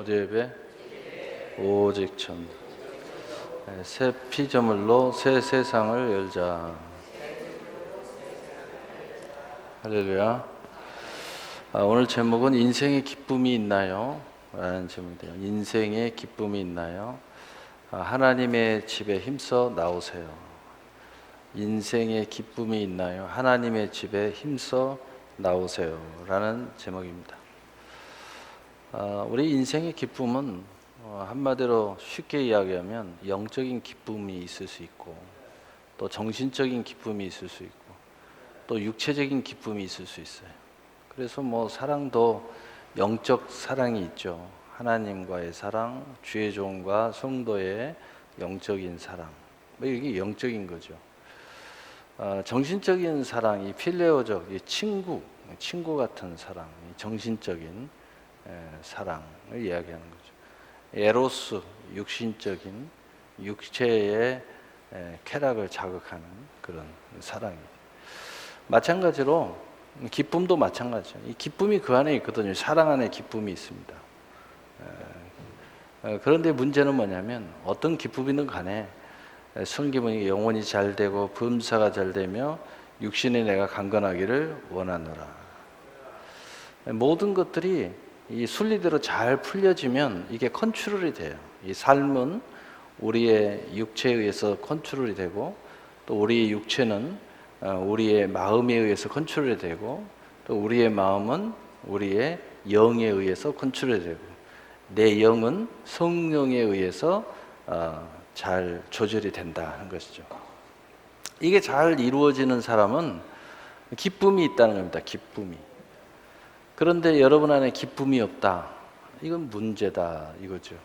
예배 오직 천. 새 피조물로 새 세상을 열자. 할렐루야. 오늘 제목은 인생의 기쁨이 있나요? 라는 제목이에요. 인생의 기쁨이 있나요? 하나님의 집에 힘써 나오세요. 인생의 기쁨이 있나요? 하나님의 집에 힘써 나오세요. 라는 제목입니다. 우리 인생의 기쁨은 한마디로 쉽게 이야기하면 영적인 기쁨이 있을 수 있고, 또 정신적인 기쁨이 있을 수 있고, 또 육체적인 기쁨이 있을 수 있어요. 그래서 사랑도 영적 사랑이 있죠. 하나님과의 사랑, 주의 종과 성도의 영적인 사랑, 이게 영적인 거죠. 정신적인 사랑이 필레오적, 친구 같은 사랑, 정신적인 사랑을 이야기하는 거죠. 에로스, 육신적인 육체의 쾌락을 자극하는 그런 사랑입니다. 마찬가지로 기쁨도 마찬가지죠. 이 기쁨이 그 안에 있거든요. 사랑 안에 기쁨이 있습니다. 그런데 문제는 뭐냐면 어떤 기쁨이든 간에 성기분이 영혼이 잘 되고 범사가 잘 되며 육신의 내가 강건하기를 원하노라. 모든 것들이 이 순리대로 잘 풀려지면 이게 컨트롤이 돼요. 이 삶은 우리의 육체에 의해서 컨트롤이 되고, 또 우리의 육체는 우리의 마음에 의해서 컨트롤이 되고, 또 우리의 마음은 우리의 영에 의해서 컨트롤이 되고, 내 영은 성령에 의해서 잘 조절이 된다는 것이죠. 이게 잘 이루어지는 사람은 기쁨이 있다는 겁니다. 기쁨이. 그런데 여러분 안에 기쁨이 없다. 이건 문제다 이거죠.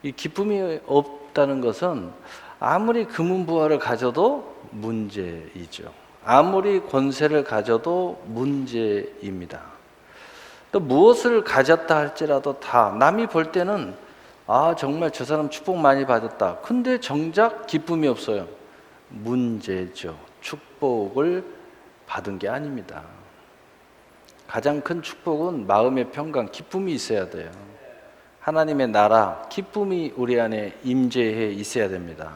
이 기쁨이 없다는 것은 아무리 금은부화를 가져도 문제이죠. 아무리 권세를 가져도 문제입니다. 또 무엇을 가졌다 할지라도 다 남이 볼 때는 정말 저 사람 축복 많이 받았다. 근데 정작 기쁨이 없어요. 문제죠. 축복을 받은 게 아닙니다. 가장 큰 축복은 마음의 평강, 기쁨이 있어야 돼요. 하나님의 나라, 기쁨이 우리 안에 임재해 있어야 됩니다.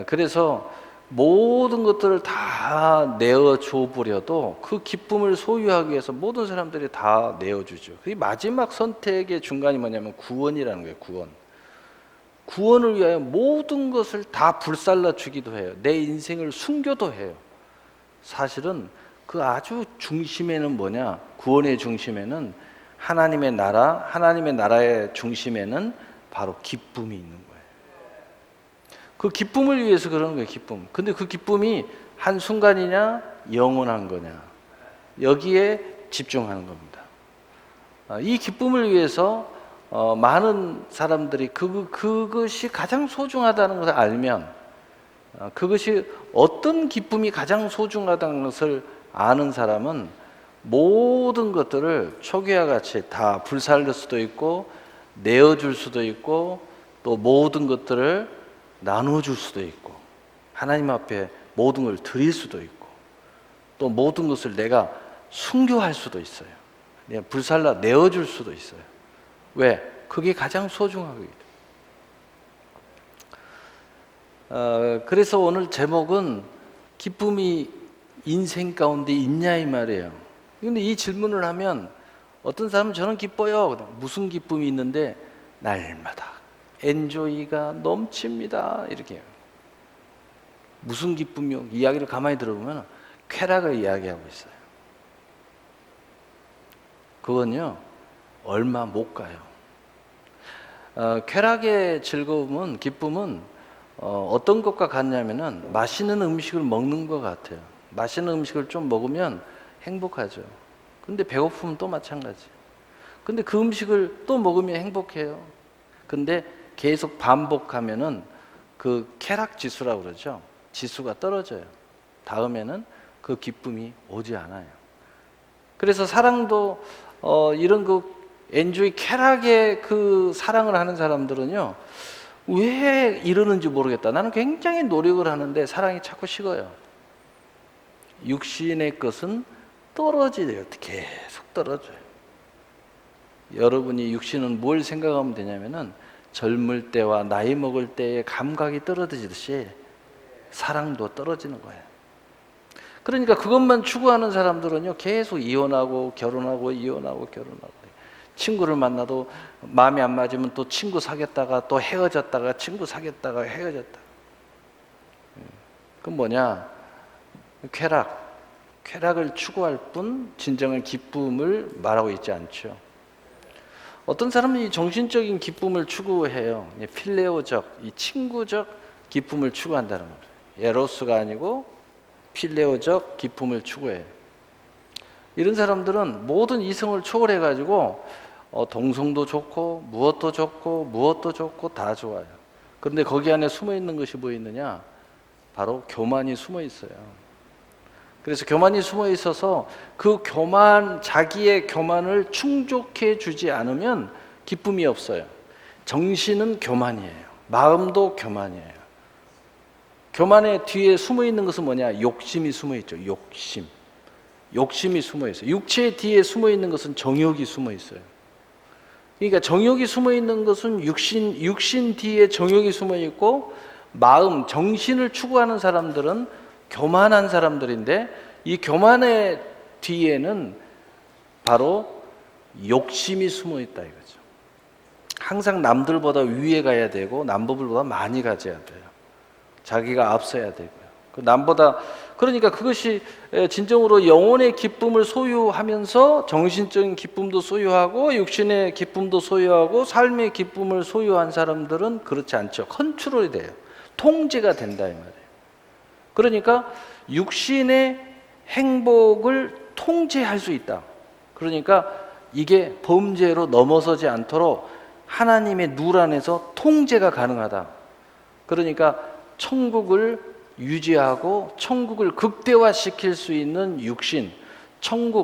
그래서 모든 것들을 다 내어줘 버려도 그 기쁨을 소유하기 위해서 모든 사람들이 다 내어주죠. 그 마지막 선택의 중간이 뭐냐면 구원이라는 거예요. 구원을 위하여 모든 것을 다 불살라 주기도 해요. 내 인생을 숨겨도 해요. 사실은 그 아주 중심에는 뭐냐? 구원의 중심에는 하나님의 나라의 중심에는 바로 기쁨이 있는 거예요. 그 기쁨을 위해서 그러는 거예요, 기쁨. 근데 그 기쁨이 한순간이냐, 영원한 거냐. 여기에 집중하는 겁니다. 이 기쁨을 위해서 많은 사람들이 그것이 가장 소중하다는 것을 알면, 그것이 어떤 기쁨이 가장 소중하다는 것을 아는 사람은 모든 것들을 초기와 같이 다 불살릴 수도 있고, 내어줄 수도 있고, 또 모든 것들을 나눠줄 수도 있고, 하나님 앞에 모든 걸 드릴 수도 있고, 또 모든 것을 내가 순교할 수도 있어요. 내가 불살라 내어줄 수도 있어요. 왜? 그게 가장 소중하거든요. 그래서 오늘 제목은 기쁨이 인생 가운데 있냐 이 말이에요. 그런데 이 질문을 하면 어떤 사람은 저는 기뻐요. 무슨 기쁨이 있는데 날마다 엔조이가 넘칩니다. 이렇게. 무슨 기쁨이요? 이야기를 가만히 들어보면 쾌락을 이야기하고 있어요. 그건요 얼마 못 가요. 쾌락의 즐거움은, 기쁨은 어떤 것과 같냐면은 맛있는 음식을 먹는 것 같아요. 맛있는 음식을 좀 먹으면 행복하죠. 근데 배고프면 또 마찬가지. 근데 그 음식을 또 먹으면 행복해요. 근데 계속 반복하면은 그 쾌락 지수라고 그러죠. 지수가 떨어져요. 다음에는 그 기쁨이 오지 않아요. 그래서 사랑도 이런 그 엔조이 쾌락의 그 사랑을 하는 사람들은요, 왜 이러는지 모르겠다. 나는 굉장히 노력을 하는데 사랑이 자꾸 식어요. 육신의 것은 떨어지대요. 계속 떨어져요. 여러분이 육신은 뭘 생각하면 되냐면은 젊을 때와 나이 먹을 때의 감각이 떨어지듯이 사랑도 떨어지는 거예요. 그러니까 그것만 추구하는 사람들은요, 계속 이혼하고 결혼하고 이혼하고 결혼하고, 친구를 만나도 마음이 안 맞으면 또 친구 사귀었다가 또 헤어졌다가 친구 사귀었다가 헤어졌다. 그건 뭐냐? 쾌락을 추구할 뿐 진정한 기쁨을 말하고 있지 않죠. 어떤 사람은 이 정신적인 기쁨을 추구해요. 필레오적, 이 친구적 기쁨을 추구한다는 거예요. 에로스가 아니고 필레오적 기쁨을 추구해요. 이런 사람들은 모든 이성을 초월해가지고 동성도 좋고 무엇도 좋고 다 좋아요. 그런데 거기 안에 숨어 있는 것이 뭐 있느냐? 바로 교만이 숨어 있어요. 그래서 교만이 숨어 있어서 그 자기의 교만을 충족해 주지 않으면 기쁨이 없어요. 정신은 교만이에요. 마음도 교만이에요. 교만의 뒤에 숨어 있는 것은 뭐냐? 욕심이 숨어 있죠. 욕심이 숨어 있어요. 육체의 뒤에 숨어 있는 것은 정욕이 숨어 있어요. 그러니까 정욕이 숨어 있는 것은 육신 뒤에 정욕이 숨어 있고, 마음, 정신을 추구하는 사람들은 교만한 사람들인데, 이 교만의 뒤에는 바로 욕심이 숨어 있다 이거죠. 항상 남들보다 위에 가야 되고 남들보다 많이 가져야 돼요. 자기가 앞서야 되고요. 그러니까 그것이 진정으로 영혼의 기쁨을 소유하면서 정신적인 기쁨도 소유하고 육신의 기쁨도 소유하고 삶의 기쁨을 소유한 사람들은 그렇지 않죠. 컨트롤이 돼요. 통제가 된다 이 말이에요. 그러니까 육신의 행복을 통제할 수 있다. 그러니까 이게 범죄로 넘어서지 않도록 하나님의 룰 안에서 통제가 가능하다. 그러니까 천국을 유지하고 천국을 극대화시킬 수 있는 육신,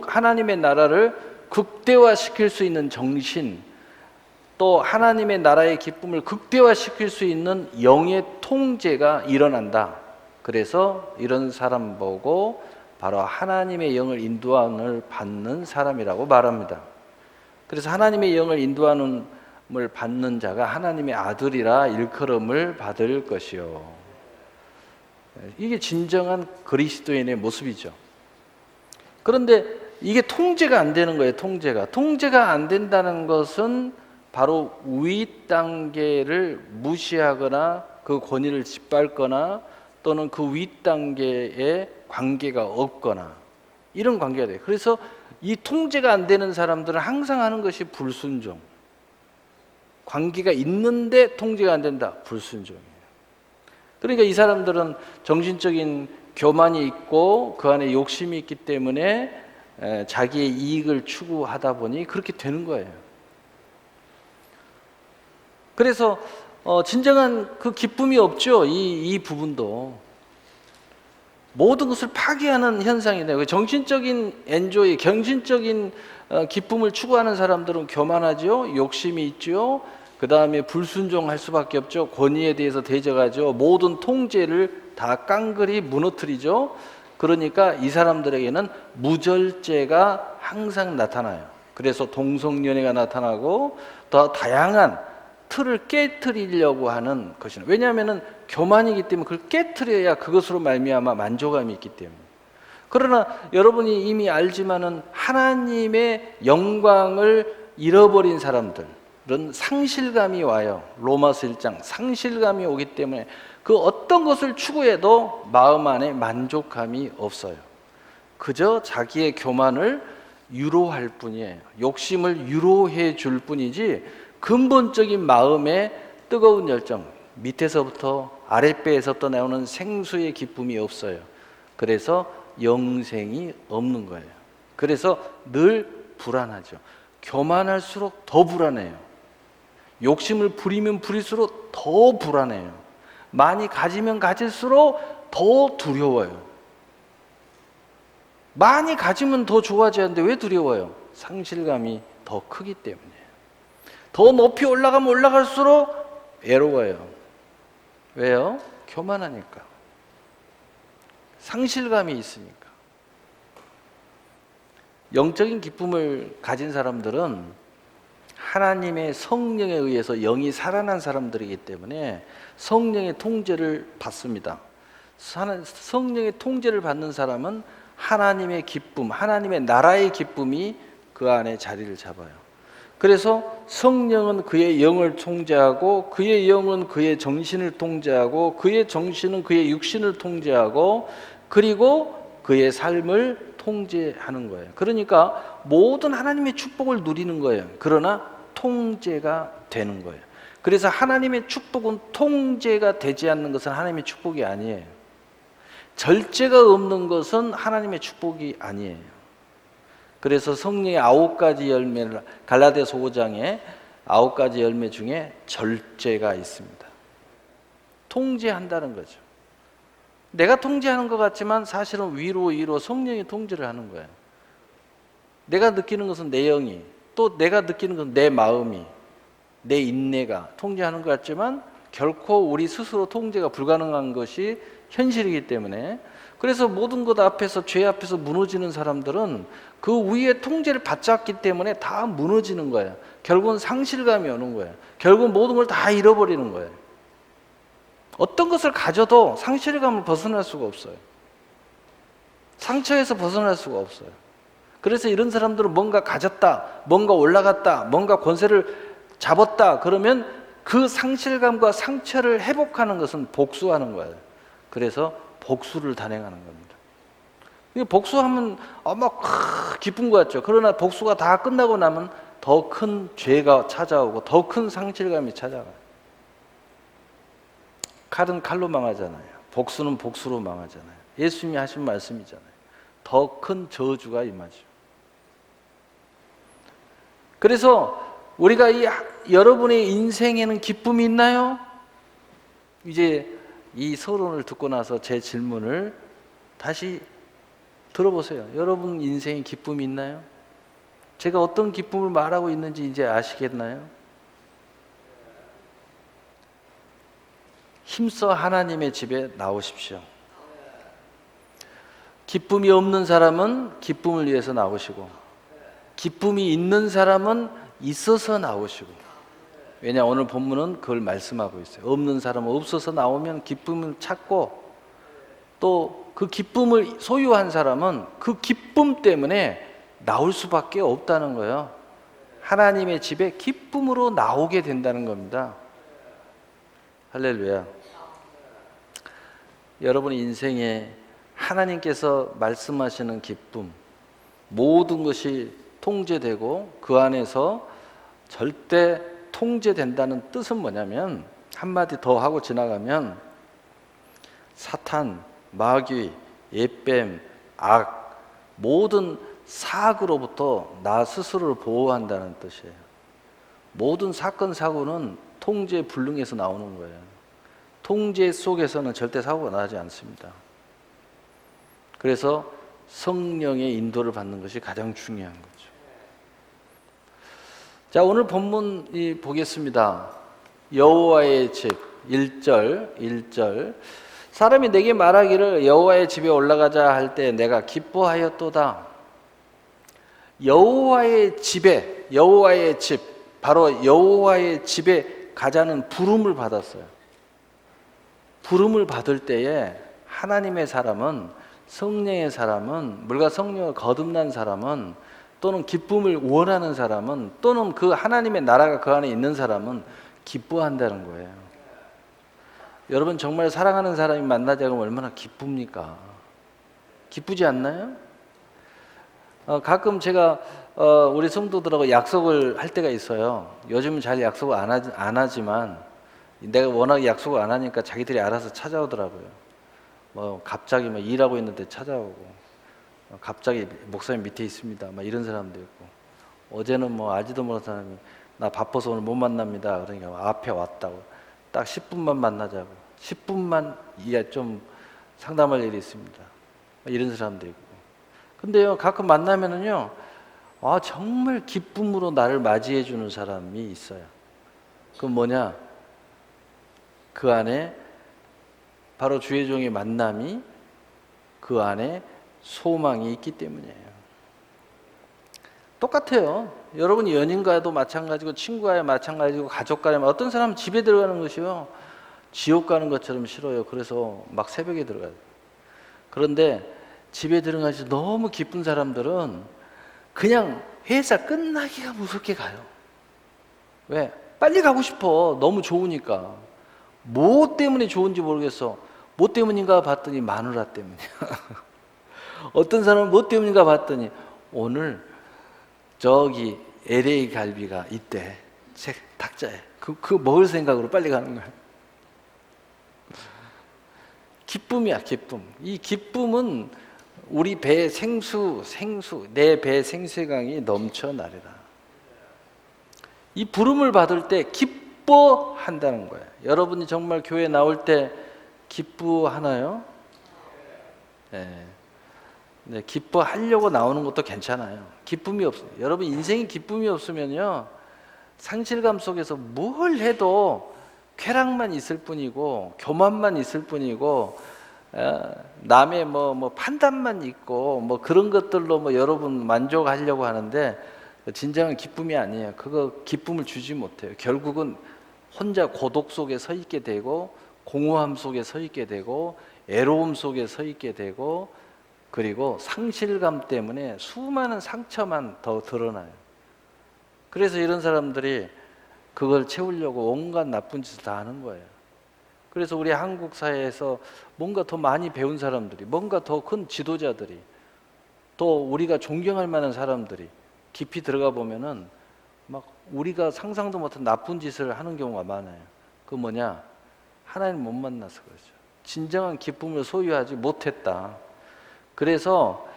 하나님의 나라를 극대화시킬 수 있는 정신, 또 하나님의 나라의 기쁨을 극대화시킬 수 있는 영의 통제가 일어난다. 그래서 이런 사람 보고 바로 하나님의 영을 인도함을 받는 사람이라고 말합니다. 그래서 하나님의 영을 인도함을 받는 자가 하나님의 아들이라 일컬음을 받을 것이요. 이게 진정한 그리스도인의 모습이죠. 그런데 이게 통제가 안 되는 거예요. 통제가 안 된다는 것은 바로 위 단계를 무시하거나 그 권위를 짓밟거나 또는 그 윗단계에 관계가 없거나 이런 관계가 돼요. 그래서 이 통제가 안 되는 사람들은 항상 하는 것이 불순종. 관계가 있는데 통제가 안 된다. 불순종이에요. 그러니까 이 사람들은 정신적인 교만이 있고 그 안에 욕심이 있기 때문에 자기의 이익을 추구하다 보니 그렇게 되는 거예요. 그래서 진정한 그 기쁨이 없죠. 이 부분도 모든 것을 파괴하는 현상이네요. 정신적인 엔조이, 정신적인 기쁨을 추구하는 사람들은 교만하죠. 욕심이 있죠. 그 다음에 불순종할 수밖에 없죠. 권위에 대해서 대적하죠. 모든 통제를 다 깡그리 무너뜨리죠. 그러니까 이 사람들에게는 무절제가 항상 나타나요. 그래서 동성연애가 나타나고 더 다양한 틀을 깨트리려고 하는 것이죠. 왜냐하면 교만이기 때문에 그걸 깨트려야 그것으로 말미암아 만족감이 있기 때문에. 그러나 여러분이 이미 알지만은 하나님의 영광을 잃어버린 사람들은 상실감이 와요. 로마서 1장 상실감이 오기 때문에 그 어떤 것을 추구해도 마음 안에 만족감이 없어요. 그저 자기의 교만을 유로할 뿐이에요. 욕심을 유로해 줄 뿐이지 근본적인 마음의 뜨거운 열정, 밑에서부터 아랫배에서부터 나오는 생수의 기쁨이 없어요. 그래서 영생이 없는 거예요. 그래서 늘 불안하죠. 교만할수록 더 불안해요. 욕심을 부리면 부릴수록 더 불안해요. 많이 가지면 가질수록 더 두려워요. 많이 가지면 더 좋아지는데 왜 두려워요? 상실감이 더 크기 때문에. 더 높이 올라가면 올라갈수록 외로워요. 왜요? 교만하니까. 상실감이 있으니까. 영적인 기쁨을 가진 사람들은 하나님의 성령에 의해서 영이 살아난 사람들이기 때문에 성령의 통제를 받습니다. 성령의 통제를 받는 사람은 하나님의 기쁨, 하나님의 나라의 기쁨이 그 안에 자리를 잡아요. 그래서 성령은 그의 영을 통제하고, 그의 영은 그의 정신을 통제하고, 그의 정신은 그의 육신을 통제하고, 그리고 그의 삶을 통제하는 거예요. 그러니까 모든 하나님의 축복을 누리는 거예요. 그러나 통제가 되는 거예요. 그래서 하나님의 축복은 통제가 되지 않는 것은 하나님의 축복이 아니에요. 절제가 없는 것은 하나님의 축복이 아니에요. 그래서 성령의 9가지 열매를, 갈라디아서 5장에 9가지 열매 중에 절제가 있습니다. 통제한다는 거죠. 내가 통제하는 것 같지만 사실은 위로 성령이 통제를 하는 거예요. 내가 느끼는 것은 내 영이, 또 내가 느끼는 것은 내 마음이, 내 인내가 통제하는 것 같지만 결코 우리 스스로 통제가 불가능한 것이 현실이기 때문에, 그래서 모든 것 앞에서, 죄 앞에서 무너지는 사람들은 그 위에 통제를 받잡기 때문에 다 무너지는 거예요. 결국은 상실감이 오는 거예요. 결국은 모든 걸 다 잃어버리는 거예요. 어떤 것을 가져도 상실감을 벗어날 수가 없어요. 상처에서 벗어날 수가 없어요. 그래서 이런 사람들은 뭔가 가졌다, 뭔가 올라갔다, 뭔가 권세를 잡았다 그러면 그 상실감과 상처를 회복하는 것은 복수하는 거예요. 그래서 복수를 단행하는 겁니다. 복수하면 막 기쁜 것 같죠. 그러나 복수가 다 끝나고 나면 더 큰 죄가 찾아오고 더 큰 상실감이 찾아가요. 칼은 칼로 망하잖아요. 복수는 복수로 망하잖아요. 예수님이 하신 말씀이잖아요. 더 큰 저주가 임하죠. 그래서 우리가 여러분의 인생에는 기쁨이 있나요? 이제 이 서론을 듣고 나서 제 질문을 다시 들어보세요. 여러분 인생에 기쁨이 있나요? 제가 어떤 기쁨을 말하고 있는지 이제 아시겠나요? 힘써 하나님의 집에 나오십시오. 기쁨이 없는 사람은 기쁨을 위해서 나오시고, 기쁨이 있는 사람은 있어서 나오시고. 왜냐, 오늘 본문은 그걸 말씀하고 있어요. 없는 사람은 없어서 나오면 기쁨을 찾고, 또 그 기쁨을 소유한 사람은 그 기쁨 때문에 나올 수밖에 없다는 거예요. 하나님의 집에 기쁨으로 나오게 된다는 겁니다. 할렐루야. 여러분 인생에 하나님께서 말씀하시는 기쁨, 모든 것이 통제되고 그 안에서 절대 통제된다는 뜻은 뭐냐면, 한마디 더 하고 지나가면 사탄, 마귀, 옛뱀, 악, 모든 사악으로부터 나 스스로를 보호한다는 뜻이에요. 모든 사건, 사고는 통제 불능에서 나오는 거예요. 통제 속에서는 절대 사고가 나지 않습니다. 그래서 성령의 인도를 받는 것이 가장 중요한 거죠. 자, 오늘 본문 보겠습니다. 여호와의 집 1절 사람이 내게 말하기를 여호와의 집에 올라가자 할 때 내가 기뻐하였도다. 여호와의 집에, 여호와의 집, 바로 여호와의 집에 가자는 부름을 받았어요. 부름을 받을 때에 하나님의 사람은, 성령의 사람은, 물과 성령을 거듭난 사람은, 또는 기쁨을 원하는 사람은, 또는 그 하나님의 나라가 그 안에 있는 사람은 기뻐한다는 거예요. 여러분 정말 사랑하는 사람이 만나자고 하면 얼마나 기쁩니까? 기쁘지 않나요? 가끔 제가 우리 성도들하고 약속을 할 때가 있어요. 요즘은 잘 약속을 안 하지만 내가 워낙 약속을 안 하니까 자기들이 알아서 찾아오더라고요. 뭐 갑자기 막 일하고 있는데 찾아오고, 갑자기 목사님 밑에 있습니다, 막 이런 사람도 있고, 어제는 뭐 알지도 못한 사람이 나 바빠서 오늘 못 만납니다. 그러니까 앞에 왔다고, 딱 10분만 만나자고, 10분만 좀 상담할 일이 있습니다, 이런 사람도 있고. 근데요, 가끔 만나면은요, 정말 기쁨으로 나를 맞이해 주는 사람이 있어요. 그건 뭐냐? 그 안에 바로 주의 종의 만남이, 그 안에 소망이 있기 때문이에요. 똑같아요. 여러분이 연인과도 마찬가지고 친구와도 마찬가지고 가족과도 어떤 사람은 집에 들어가는 것이요 지옥 가는 것처럼 싫어요. 그래서 막 새벽에 들어가요. 그런데 집에 들어가서 너무 기쁜 사람들은 그냥 회사 끝나기가 무섭게 가요. 왜? 빨리 가고 싶어. 너무 좋으니까. 뭐 때문에 좋은지 모르겠어. 뭐 때문인가 봤더니 마누라 때문이야. 어떤 사람은 뭐 때문인가 봤더니 오늘 저기 LA 갈비가 있대. 닭자에. 그거 먹을 생각으로 빨리 가는 거야. 기쁨이야, 기쁨. 이 기쁨은 우리 배에 내 배에 생수의 강이 넘쳐나리라. 이 부름을 받을 때 기뻐한다는 거예요. 여러분이 정말 교회 나올 때 기뻐하나요? 네. 네, 기뻐하려고 나오는 것도 괜찮아요. 기쁨이 없어요. 여러분 인생이 기쁨이 없으면요 상실감 속에서 뭘 해도 쾌락만 있을 뿐이고 교만만 있을 뿐이고 남의 뭐 판단만 있고 뭐 그런 것들로 뭐 여러분 만족하려고 하는데 진정한 기쁨이 아니에요. 그거 기쁨을 주지 못해요. 결국은 혼자 고독 속에 서 있게 되고 공허함 속에 서 있게 되고 애로움 속에 서 있게 되고 그리고 상실감 때문에 수많은 상처만 더 드러나요. 그래서 이런 사람들이 그걸 채우려고 온갖 나쁜 짓을 다 하는 거예요. 그래서 우리 한국 사회에서 뭔가 더 많이 배운 사람들이, 뭔가 더 큰 지도자들이, 또 우리가 존경할 만한 사람들이 깊이 들어가 보면은 막 우리가 상상도 못한 나쁜 짓을 하는 경우가 많아요. 그 뭐냐? 하나님 못 만나서 그렇죠. 진정한 기쁨을 소유하지 못했다. 그래서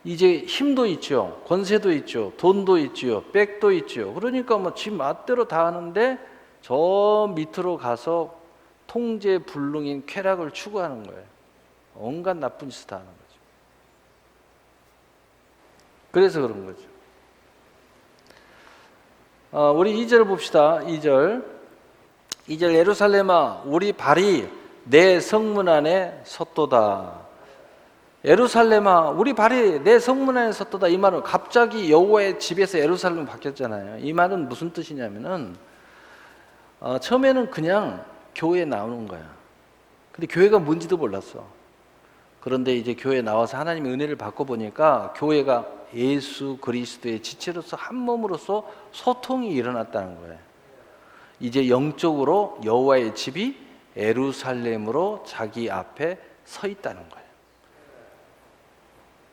이제 힘도 있죠, 권세도 있죠, 돈도 있죠, 백도 있죠. 그러니까 뭐 지 맛대로 다 하는데 저 밑으로 가서 통제불능인 쾌락을 추구하는 거예요. 온갖 나쁜 짓을 다 하는 거죠. 그래서 그런 거죠. 우리 2절 봅시다. 2절 예루살렘아 우리 발이 내 성문 안에 섰도다. 예루살렘아 우리 발이 내 성문 안에 섰도다. 이 말은 갑자기 여호와의 집에서 예루살렘 바뀌었잖아요. 이 말은 무슨 뜻이냐면은 처음에는 그냥 교회에 나오는 거야. 근데 교회가 뭔지도 몰랐어. 그런데 이제 교회에 나와서 하나님의 은혜를 받고 보니까 교회가 예수 그리스도의 지체로서 한 몸으로서 소통이 일어났다는 거예요. 이제 영적으로 여호와의 집이 예루살렘으로 자기 앞에 서 있다는 거예요.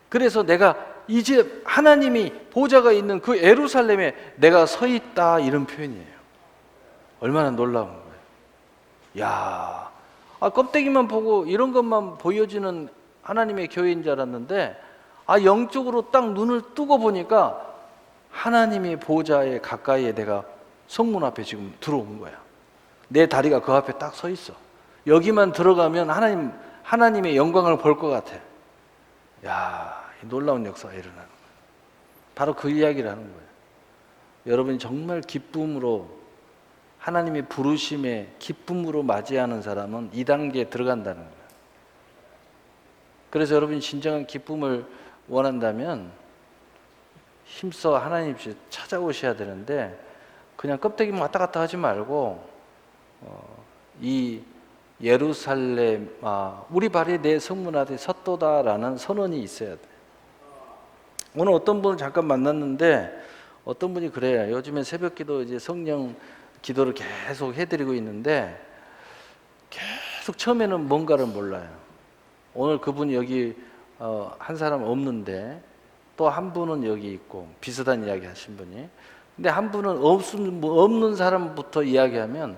그래서 내가 이제 하나님이 보좌가 있는 그 예루살렘에 내가 서 있다 이런 표현이에요. 얼마나 놀라운 거예요. 야, 껍데기만 보고 이런 것만 보여지는 하나님의 교회인 줄 알았는데 영적으로 딱 눈을 뜨고 보니까 하나님의 보좌에 가까이에 내가 성문 앞에 지금 들어온 거야. 내 다리가 그 앞에 딱 서 있어. 여기만 들어가면 하나님의 영광을 볼 것 같아. 야, 놀라운 역사가 일어나는 거예요. 바로 그 이야기를 하는 거예요. 여러분이 정말 기쁨으로 하나님의 부르심에 기쁨으로 맞이하는 사람은 이 단계에 들어간다는 거예요. 그래서 여러분이 진정한 기쁨을 원한다면 힘써 하나님 찾아오셔야 되는데 그냥 껍데기만 왔다 갔다 하지 말고 이 예루살렘 우리 발이 내 성문 앞에 섰도다라는 선언이 있어야 돼. 오늘 어떤 분을 잠깐 만났는데 어떤 분이 그래요. 요즘에 새벽기도 이제 성령 기도를 계속 해드리고 있는데 계속 처음에는 뭔가를 몰라요. 오늘 그분이 여기 한 사람 없는데 또 한 분은 여기 있고 비슷한 이야기 하신 분이. 근데 한 분은 없는 사람부터 이야기하면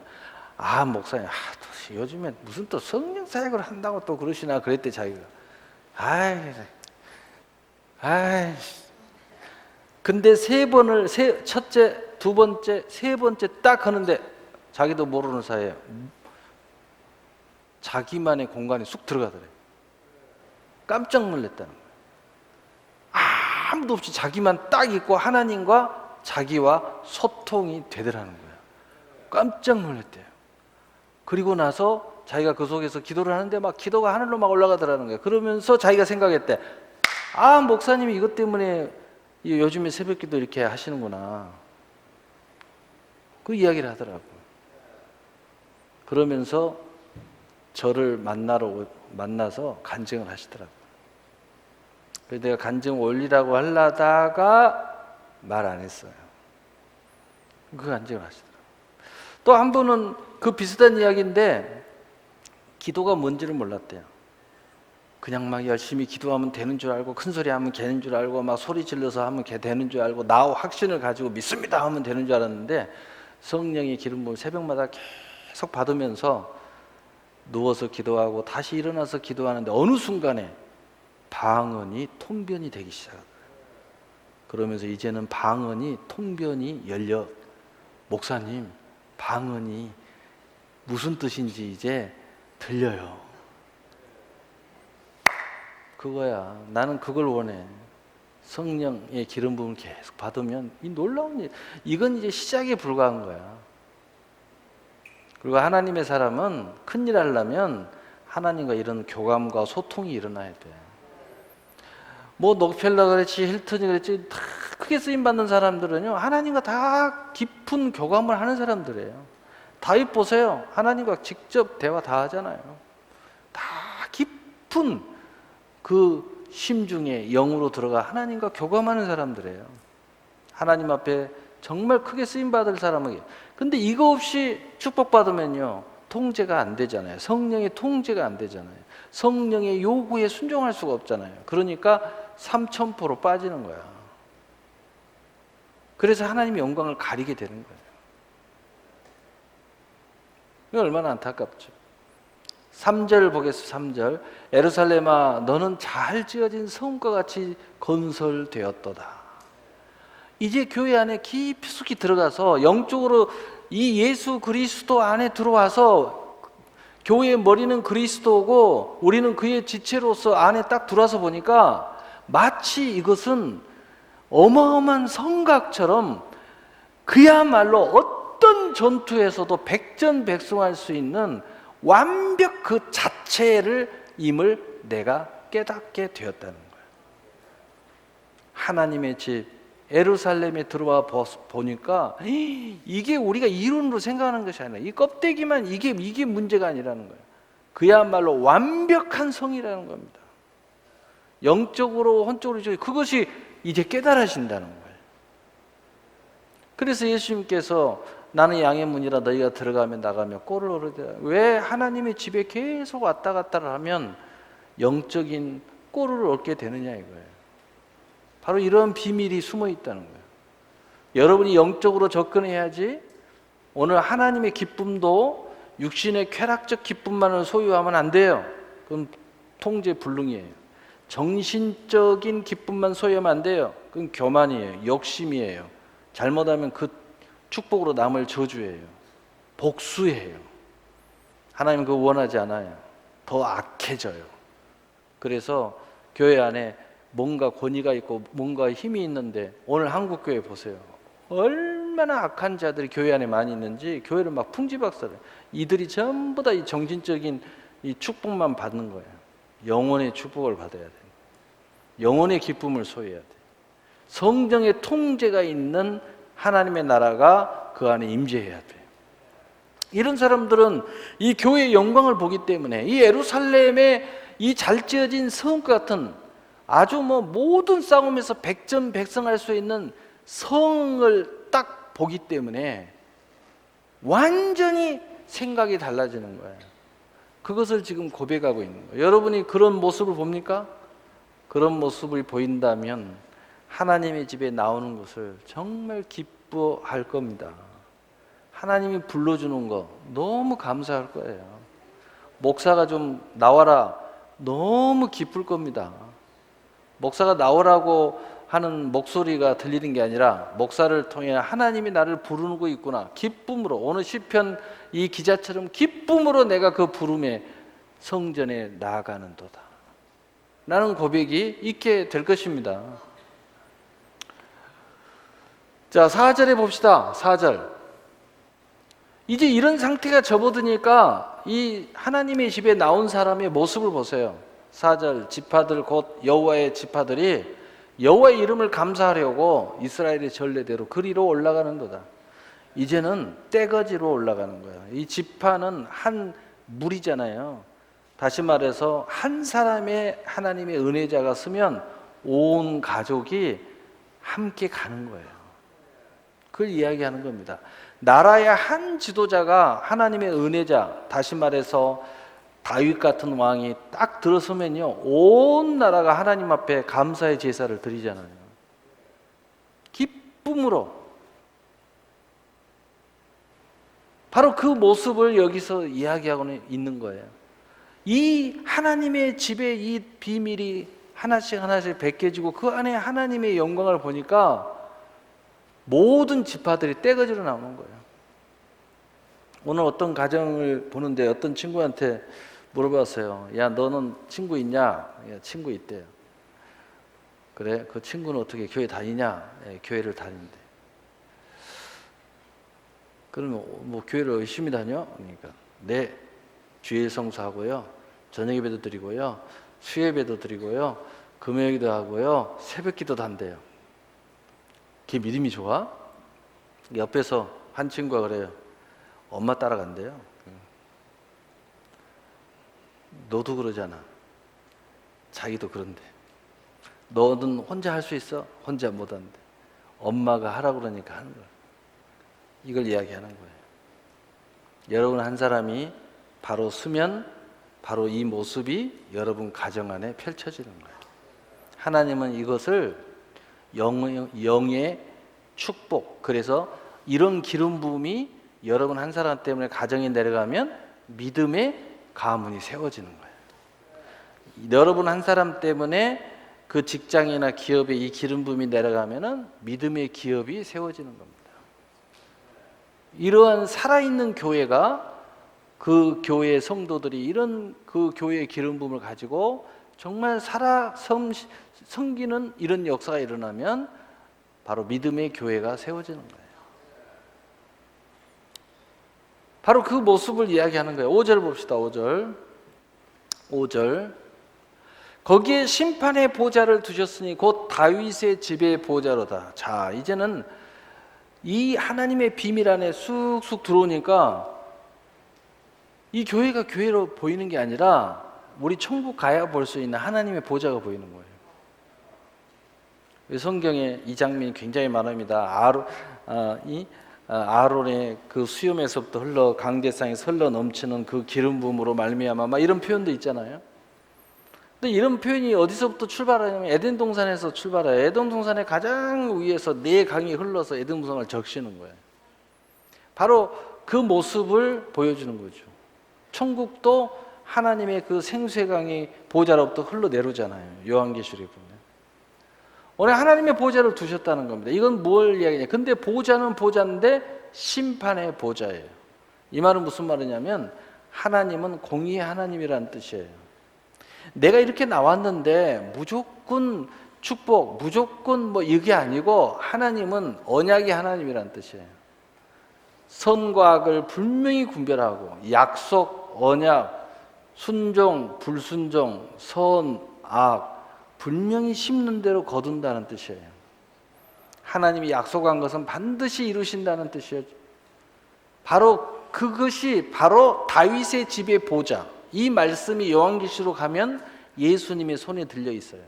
목사님 요즘에 무슨 또 성령 사역을 한다고 또 그러시나 그랬대 자기가. 근데 첫째, 두 번째, 세 번째 딱 하는데 자기도 모르는 사이에 자기만의 공간에 쑥 들어가더래. 깜짝 놀랐다는 거예요. 아무도 없이 자기만 딱 있고 하나님과 자기와 소통이 되더라는 거예요. 깜짝 놀랐대요. 그리고 나서 자기가 그 속에서 기도를 하는데 막 기도가 하늘로 막 올라가더라는 거예요. 그러면서 자기가 생각했대. 목사님이 이것 때문에 요즘에 새벽기도 이렇게 하시는구나. 그 이야기를 하더라고요. 그러면서 저를 만나서 간증을 하시더라고요. 그래서 내가 간증 올리라고 하려다가 말 안 했어요. 그 간증을 하시더라고요. 또 한 분은 그 비슷한 이야기인데 기도가 뭔지를 몰랐대요. 그냥 막 열심히 기도하면 되는 줄 알고 큰 소리 하면 되는 줄 알고 막 소리 질러서 하면 되는 줄 알고 나 확신을 가지고 믿습니다 하면 되는 줄 알았는데 성령의 기름 부음을 새벽마다 계속 받으면서 누워서 기도하고 다시 일어나서 기도하는데 어느 순간에 방언이 통변이 되기 시작하더라고요. 그러면서 이제는 방언이 통변이 열려 목사님 방언이 무슨 뜻인지 이제 들려요. 그거야. 나는 그걸 원해. 성령의 기름 부음을 계속 받으면 이 놀라운 일, 이건 이제 시작에 불과한 거야. 그리고 하나님의 사람은 큰일 하려면 하나님과 이런 교감과 소통이 일어나야 돼. 뭐 록펠러 그랬지 힐튼이 그랬지 다 크게 쓰임 받는 사람들은요 하나님과 다 깊은 교감을 하는 사람들이에요. 다윗 보세요. 하나님과 직접 대화 다 하잖아요. 다 깊은 그 심중에 영으로 들어가 하나님과 교감하는 사람들이에요. 하나님 앞에 정말 크게 쓰임받을 사람에게. 근데 이거 없이 축복받으면요 통제가 안 되잖아요. 성령의 통제가 안 되잖아요. 성령의 요구에 순종할 수가 없잖아요. 그러니까 3000% 빠지는 거야. 그래서 하나님의 영광을 가리게 되는 거예요. 이거 얼마나 안타깝죠. 3절 보겠습니다. 3절. 예루살렘아 너는 잘 지어진 성과 같이 건설되었도다. 이제 교회 안에 깊숙이 들어가서 영적으로 이 예수 그리스도 안에 들어와서 교회의 머리는 그리스도고 우리는 그의 지체로서 안에 딱 들어와서 보니까 마치 이것은 어마어마한 성곽처럼 그야말로 어떤 전투에서도 백전백승할 수 있는 완벽 그 자체를 임을 내가 깨닫게 되었다는 거예요. 하나님의 집 예루살렘에 들어와 보니까 이게 우리가 이론으로 생각하는 것이 아니라 이 껍데기만 이게 문제가 아니라는 거예요. 그야말로 완벽한 성이라는 겁니다. 영적으로 혼적으로 그것이 이제 깨달아진다는 거예요. 그래서 예수님께서 나는 양의 문이라 너희가 들어가면 나가며 꼴을 오르리라. 왜 하나님의 집에 계속 왔다 갔다를 하면 영적인 꼴을 얻게 되느냐 이거예요. 바로 이런 비밀이 숨어 있다는 거예요. 여러분이 영적으로 접근해야지. 오늘 하나님의 기쁨도 육신의 쾌락적 기쁨만을 소유하면 안 돼요. 그건 통제 불능이에요. 정신적인 기쁨만 소유하면 안 돼요. 그건 교만이에요. 욕심이에요. 잘못하면 그 축복으로 남을 저주해요. 복수해요. 하나님 그거 원하지 않아요. 더 악해져요. 그래서 교회 안에 뭔가 권위가 있고 뭔가 힘이 있는데 오늘 한국교회 보세요. 얼마나 악한 자들이 교회 안에 많이 있는지 교회를 막 풍지박살해요. 이들이 전부 다 이 정신적인 이 축복만 받는 거예요. 영혼의 축복을 받아야 돼요. 영혼의 기쁨을 소유해야 돼요. 성령의 통제가 있는 하나님의 나라가 그 안에 임재해야 돼요. 이런 사람들은 이 교회의 영광을 보기 때문에 이 예루살렘의 이 잘 지어진 성 같은 아주 모든 싸움에서 백전백승할 수 있는 성을 딱 보기 때문에 완전히 생각이 달라지는 거예요. 그것을 지금 고백하고 있는 거예요. 여러분이 그런 모습을 봅니까? 그런 모습을 보인다면 하나님의 집에 나오는 것을 정말 기뻐할 겁니다. 하나님이 불러주는 거 너무 감사할 거예요. 목사가 좀 나와라 너무 기쁠 겁니다. 목사가 나오라고 하는 목소리가 들리는 게 아니라 목사를 통해 하나님이 나를 부르는 거 있구나. 기쁨으로 오늘 시편 이 기자처럼 기쁨으로 내가 그 부름에 성전에 나아가는도다. 라는 고백이 있게 될 것입니다. 자, 4절에 봅시다. 4절. 이제 이런 상태가 접어드니까 이 하나님의 집에 나온 사람의 모습을 보세요. 4절. 지파들 곧 여호와의 지파들이 여호와의 이름을 감사하려고 이스라엘의 전례대로 그리로 올라가는도다. 이제는 떼거지로 올라가는 거야. 이 지파는 한 무리잖아요. 다시 말해서 한 사람의 하나님의 은혜자가 쓰면 온 가족이 함께 가는 거예요. 그걸 이야기하는 겁니다. 나라의 한 지도자가 하나님의 은혜자, 다시 말해서 다윗 같은 왕이 딱 들어서면요, 온 나라가 하나님 앞에 감사의 제사를 드리잖아요. 기쁨으로. 바로 그 모습을 여기서 이야기하고 있는 거예요. 이 하나님의 집에 이 비밀이 하나씩 하나씩 벗겨지고 그 안에 하나님의 영광을 보니까 모든 지파들이 떼거지로 나오는 거예요. 오늘 어떤 가정을 보는데 어떤 친구한테 물어봤어요. 야, 너는 친구 있냐? 야, 친구 있대요. 그래? 그 친구는 어떻게 교회 다니냐? 예, 교회를 다닌대. 그러면 뭐 교회를 열심히 다녀? 그러니까 네, 주일 성수하고요, 저녁 예배도 드리고요, 수예배도 드리고요, 금요일도 하고요, 새벽기도도 한대요. 걔 믿음이 좋아? 옆에서 한 친구가 그래요. 엄마 따라간대요. 너도 그러잖아. 자기도 그런데. 너는 혼자 할 수 있어? 혼자 못 한대. 엄마가 하라고 그러니까 하는 거야. 이걸 이야기하는 거예요. 여러분 한 사람이 바로 서면 바로 이 모습이 여러분 가정 안에 펼쳐지는 거예요. 하나님은 이것을 영의 축복, 그래서 이런 기름 부음이 여러분 한 사람 때문에 가정에 내려가면 믿음의 가문이 세워지는 거예요. 여러분 한 사람 때문에 그 직장이나 기업에 이 기름 부음이 내려가면은 믿음의 기업이 세워지는 겁니다. 이러한 살아있는 교회가, 그 교회의 성도들이 이런 그 교회의 기름 부음을 가지고 정말 섬기는 이런 역사가 일어나면 바로 믿음의 교회가 세워지는 거예요. 바로 그 모습을 이야기하는 거예요. 5절 봅시다. 5절. 거기에 심판의 보좌를 두셨으니 곧 다윗의 집의 보좌로다. 자, 이제는 이 하나님의 비밀 안에 쑥쑥 들어오니까 이 교회가 교회로 보이는 게 아니라 우리 천국 가야 볼 수 있는 하나님의 보좌가 보이는 거예요. 성경에 이 장면이 굉장히 많습니다. 아론의 그 수염에서부터 강대상에서 흘러 넘치는 그 기름 부음으로 말미암아 막 이런 표현도 있잖아요. 근데 이런 표현이 어디서부터 출발하냐면 에덴 동산에서 출발해요. 에덴 동산의 가장 위에서 네 강이 흘러서 에덴 동산을 적시는 거예요. 바로 그 모습을 보여주는 거죠. 천국도 하나님의 그 생수강이 보좌로부터 흘러내려오잖아요. 요한계시록에 보면. 오늘 하나님의 보좌를 두셨다는 겁니다. 이건 뭘 이야기냐? 근데 보좌는 보좌인데 심판의 보좌예요. 이 말은 무슨 말이냐면 하나님은 공의의 하나님이라는 뜻이에요. 내가 이렇게 나왔는데 무조건 축복, 무조건 뭐 이게 아니고 하나님은 언약의 하나님이라는 뜻이에요. 선과 악을 분명히 분별하고 약속, 언약, 순종, 불순종, 선, 악 분명히 심는 대로 거둔다는 뜻이에요. 하나님이 약속한 것은 반드시 이루신다는 뜻이에요. 바로 그것이 바로 다윗의 집의 보좌. 이 말씀이 요한계시록 가면 예수님의 손에 들려 있어요.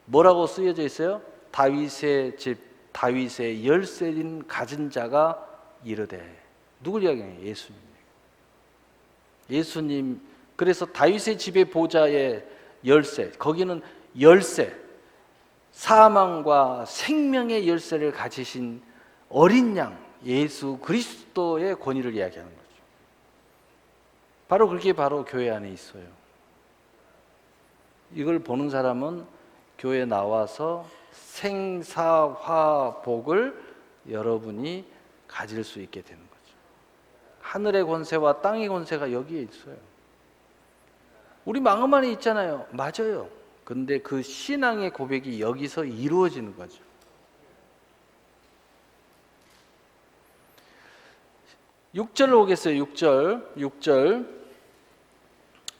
뭐라고 쓰여져 있어요? 다윗의 집, 다윗의 열쇠인 가진 자가 이르되. 누굴 이야기해요? 예수님. 예수님. 그래서 다윗의 집의 보좌의 열쇠, 거기는 열쇠, 사망과 생명의 열쇠를 가지신 어린 양 예수 그리스도의 권위를 이야기하는 거죠. 바로 그게 바로 교회 안에 있어요. 이걸 보는 사람은 교회에 나와서 생사화복을 여러분이 가질 수 있게 되는 거죠. 하늘의 권세와 땅의 권세가 여기에 있어요. 우리 마음 안에 있잖아요. 맞아요. 근데 그 신앙의 고백이 여기서 이루어지는 거죠. 6절로 오겠어요.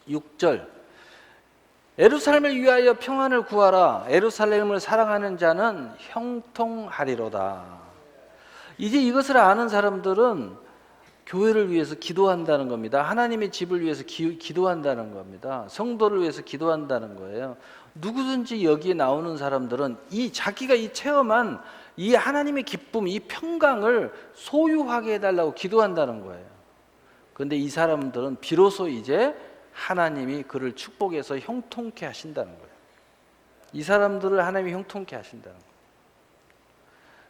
6절. 예루살렘을 위하여 평안을 구하라. 예루살렘을 사랑하는 자는 형통하리로다. 이제 이것을 아는 사람들은 교회를 위해서 기도한다는 겁니다. 하나님의 집을 위해서 기도한다는 겁니다. 성도를 위해서 기도한다는 거예요. 누구든지 여기에 나오는 사람들은 자기가 체험한 이 하나님의 기쁨, 이 평강을 소유하게 해달라고 기도한다는 거예요. 그런데 이 사람들은 비로소 이제 하나님이 그를 축복해서 형통케 하신다는 거예요. 이 사람들을 하나님이 형통케 하신다는 거예요.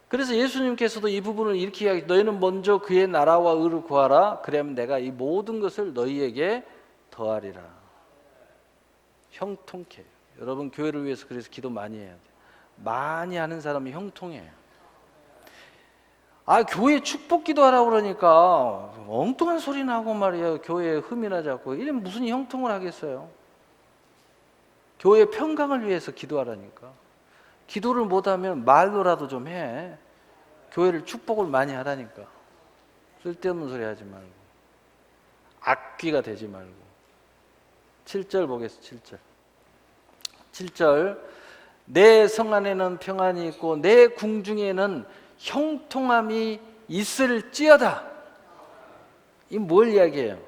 그래서 예수님께서도 이 부분을 이렇게 이야기해요. 너희는 먼저 그의 나라와 의를 구하라. 그러면 내가 이 모든 것을 너희에게 더하리라. 형통케. 여러분 교회를 위해서 그래서 기도 많이 해야 돼요. 많이 하는 사람이 형통해요. 교회 축복 기도하라고 그러니까 엉뚱한 소리 나고 말이에요. 교회에 흠이나 잡고 이러면 무슨 형통을 하겠어요. 교회의 평강을 위해서 기도하라니까. 기도를 못하면 말로라도 좀 해. 교회를 축복을 많이 하라니까. 쓸데없는 소리 하지 말고 악귀가 되지 말고. 7절 보겠습니다. 7절 내 성 안에는 평안이 있고 내 궁중에는 형통함이 있을지어다. 이 뭘 이야기해요?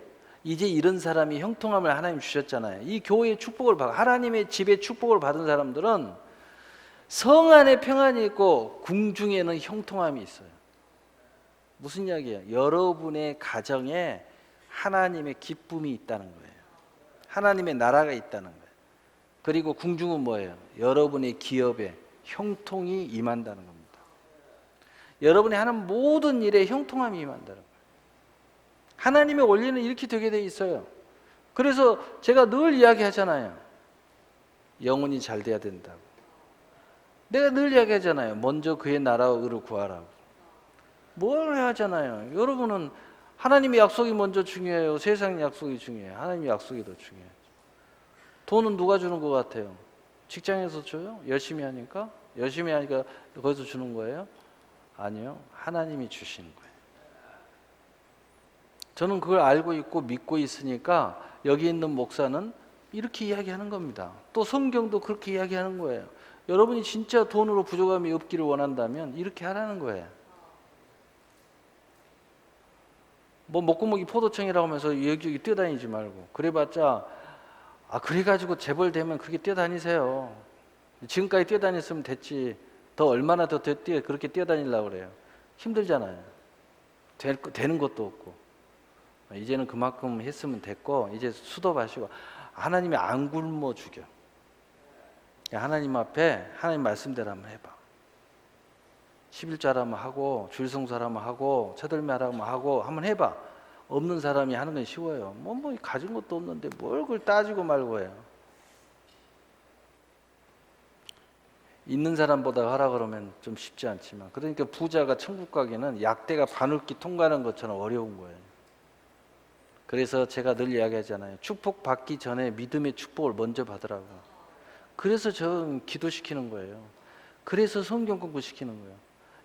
이제 이런 사람이 형통함을 하나님 주셨잖아요. 이 교회의 축복을 받고 하나님의 집의 축복을 받은 사람들은 성 안에 평안이 있고 궁중에는 형통함이 있어요. 무슨 이야기예요? 여러분의 가정에 하나님의 기쁨이 있다는 거예요. 하나님의 나라가 있다는 거예요. 그리고 궁중은 뭐예요? 여러분의 기업에 형통이 임한다는 겁니다. 여러분이 하는 모든 일에 형통함이 임한다는 거예요. 하나님의 원리는 이렇게 되게 돼 있어요. 그래서 제가 늘 이야기하잖아요. 영혼이 잘 돼야 된다고. 내가 늘 이야기하잖아요. 먼저 그의 나라와 의를 구하라고. 뭘 해야 하잖아요. 여러분은 하나님의 약속이 먼저 중요해요? 세상 약속이 중요해요? 하나님의 약속이 더 중요해요. 돈은 누가 주는 것 같아요? 직장에서 줘요? 열심히 하니까? 열심히 하니까 거기서 주는 거예요? 아니요. 하나님이 주시는 거예요. 저는 그걸 알고 있고 믿고 있으니까 여기 있는 목사는 이렇게 이야기하는 겁니다. 또 성경도 그렇게 이야기하는 거예요. 여러분이 진짜 돈으로 부족함이 없기를 원한다면 이렇게 하라는 거예요. 뭐 목구멍이 포도청이라고 하면서 여기저기 뛰어다니지 말고 그래봤자 그래가지고 재벌 되면 그렇게 뛰어다니세요. 지금까지 뛰어다녔으면 됐지. 더 얼마나 더 그렇게 뛰어다니려고 그래요. 힘들잖아요. 되는 것도 없고. 이제는 그만큼 했으면 됐고 이제 수도 마시고 하나님이 안 굶어 죽여. 하나님 앞에 하나님 말씀대로 한번 해봐. 11절 한번 하고 주일성수 한번 하고 첫월매 한번 하고 한번 해봐. 없는 사람이 하는 건 쉬워요. 뭐 가진 것도 없는데 뭘 그걸 따지고 말고 해요. 있는 사람보다 하라 그러면 좀 쉽지 않지만 그러니까 부자가 천국 가기는 약대가 바늘기 통과하는 것처럼 어려운 거예요. 그래서 제가 늘 이야기하잖아요. 축복 받기 전에 믿음의 축복을 먼저 받으라고. 그래서 저 기도시키는 거예요. 그래서 성경 공부시키는 거예요.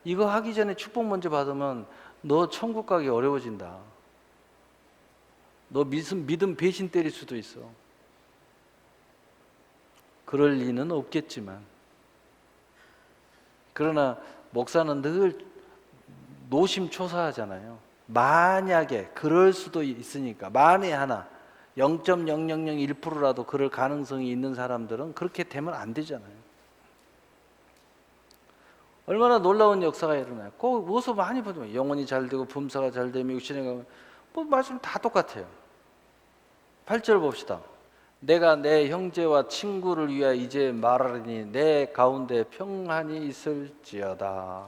이거 하기 전에 축복 먼저 받으면 너 천국 가기 어려워진다. 너 믿음 배신 때릴 수도 있어. 그럴 리는 없겠지만 그러나 목사는 늘 노심초사하잖아요. 만약에 그럴 수도 있으니까 만에 하나 0.0001%라도 그럴 가능성이 있는 사람들은 그렇게 되면 안 되잖아요. 얼마나 놀라운 역사가 일어나요. 꼭 어디서 많이 보죠. 영혼이 잘 되고 범사가 잘 되며 육신에 가면 말씀 다 똑같아요. 8절 봅시다. 내가 내 형제와 친구를 위하여 이제 말하리니 내 가운데 평안이 있을지어다.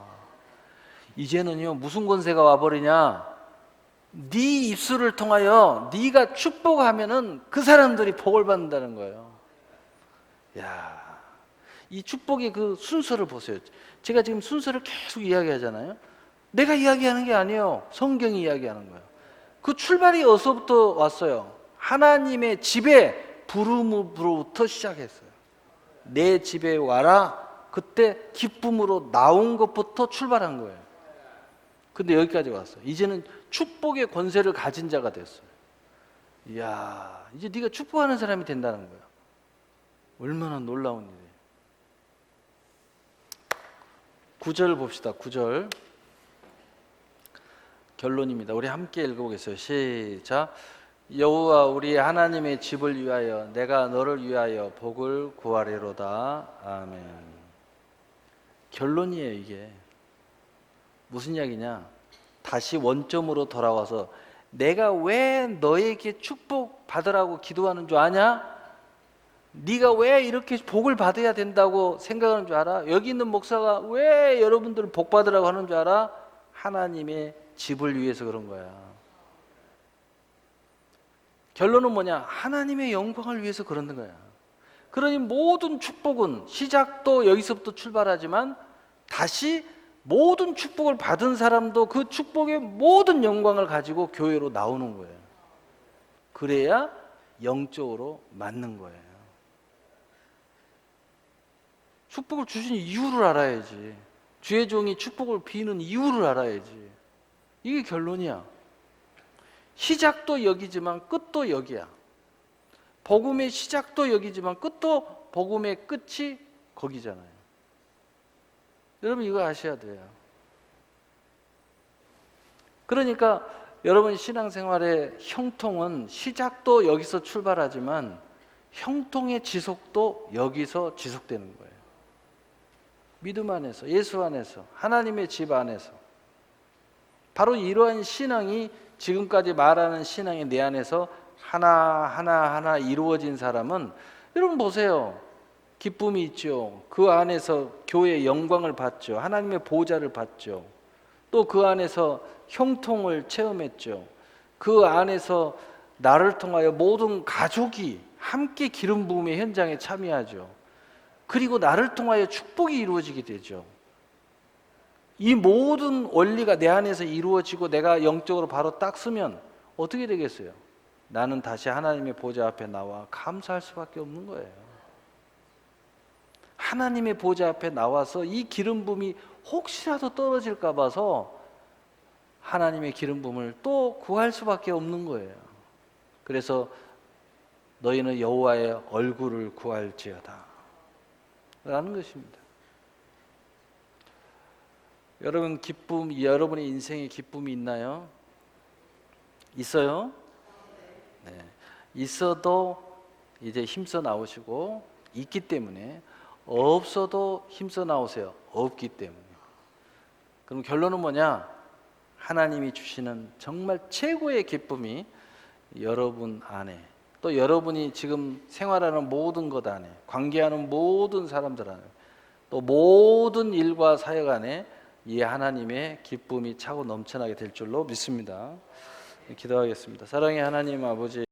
이제는요 무슨 권세가 와버리냐? 네 입술을 통하여 네가 축복하면은 그 사람들이 복을 받는다는 거예요. 이 축복의 그 순서를 보세요. 제가 지금 순서를 계속 이야기하잖아요. 내가 이야기하는 게 아니에요. 성경이 이야기하는 거예요. 그 출발이 어디서부터 왔어요? 하나님의 집에 부름으로부터 시작했어요. 내 집에 와라. 그때 기쁨으로 나온 것부터 출발한 거예요. 근데 여기까지 왔어요. 이제는 축복의 권세를 가진 자가 됐어요. 이제 네가 축복하는 사람이 된다는 거예요. 얼마나 놀라운 일이에요. 9절 봅시다. 9절 결론입니다. 우리 함께 읽어보겠어요. 시작. 여호와 우리 하나님의 집을 위하여 내가 너를 위하여 복을 구하리로다. 아멘. 결론이에요. 이게 무슨 이야기냐? 다시 원점으로 돌아와서 내가 왜 너에게 축복 받으라고 기도하는 줄 아냐? 네가 왜 이렇게 복을 받아야 된다고 생각하는 줄 알아? 여기 있는 목사가 왜 여러분들을 복 받으라고 하는 줄 알아? 하나님의 집을 위해서 그런 거야. 결론은 뭐냐? 하나님의 영광을 위해서 그러는 거야. 그러니 모든 축복은 시작도 여기서부터 출발하지만 다시 모든 축복을 받은 사람도 그 축복의 모든 영광을 가지고 교회로 나오는 거예요. 그래야 영적으로 맞는 거예요. 축복을 주신 이유를 알아야지. 주의 종이 축복을 비는 이유를 알아야지. 이게 결론이야. 시작도 여기지만 끝도 여기야. 복음의 시작도 여기지만 끝도 복음의 끝이 거기잖아요. 여러분 이거 아셔야 돼요. 그러니까 여러분 신앙생활의 형통은 시작도 여기서 출발하지만 형통의 지속도 여기서 지속되는 거예요. 믿음 안에서, 예수 안에서, 하나님의 집 안에서. 바로 이러한 신앙이 지금까지 말하는 신앙이 내 안에서 하나 이루어진 사람은, 여러분 보세요. 기쁨이 있죠. 그 안에서 교회의 영광을 받죠. 하나님의 보좌를 받죠. 또 그 안에서 형통을 체험했죠. 그 안에서 나를 통하여 모든 가족이 함께 기름 부음의 현장에 참여하죠. 그리고 나를 통하여 축복이 이루어지게 되죠. 이 모든 원리가 내 안에서 이루어지고 내가 영적으로 바로 딱 서면 어떻게 되겠어요? 나는 다시 하나님의 보좌 앞에 나와 감사할 수밖에 없는 거예요. 하나님의 보좌 앞에 나와서 이 기름 부음이 혹시라도 떨어질까 봐서 하나님의 기름 부음을 또 구할 수밖에 없는 거예요. 그래서 너희는 여호와의 얼굴을 구할지어다 라는 것입니다. 여러분 여러분의 인생에 기쁨이 있나요? 있어요? 네. 있어도 이제 힘써 나오시고, 있기 때문에. 없어도 힘써 나오세요. 없기 때문에. 그럼 결론은 뭐냐? 하나님이 주시는 정말 최고의 기쁨이 여러분 안에, 또 여러분이 지금 생활하는 모든 것 안에, 관계하는 모든 사람들 안에, 또 모든 일과 사역 안에 이 하나님의 기쁨이 차고 넘쳐나게 될 줄로 믿습니다. 기도하겠습니다. 사랑의 하나님 아버지,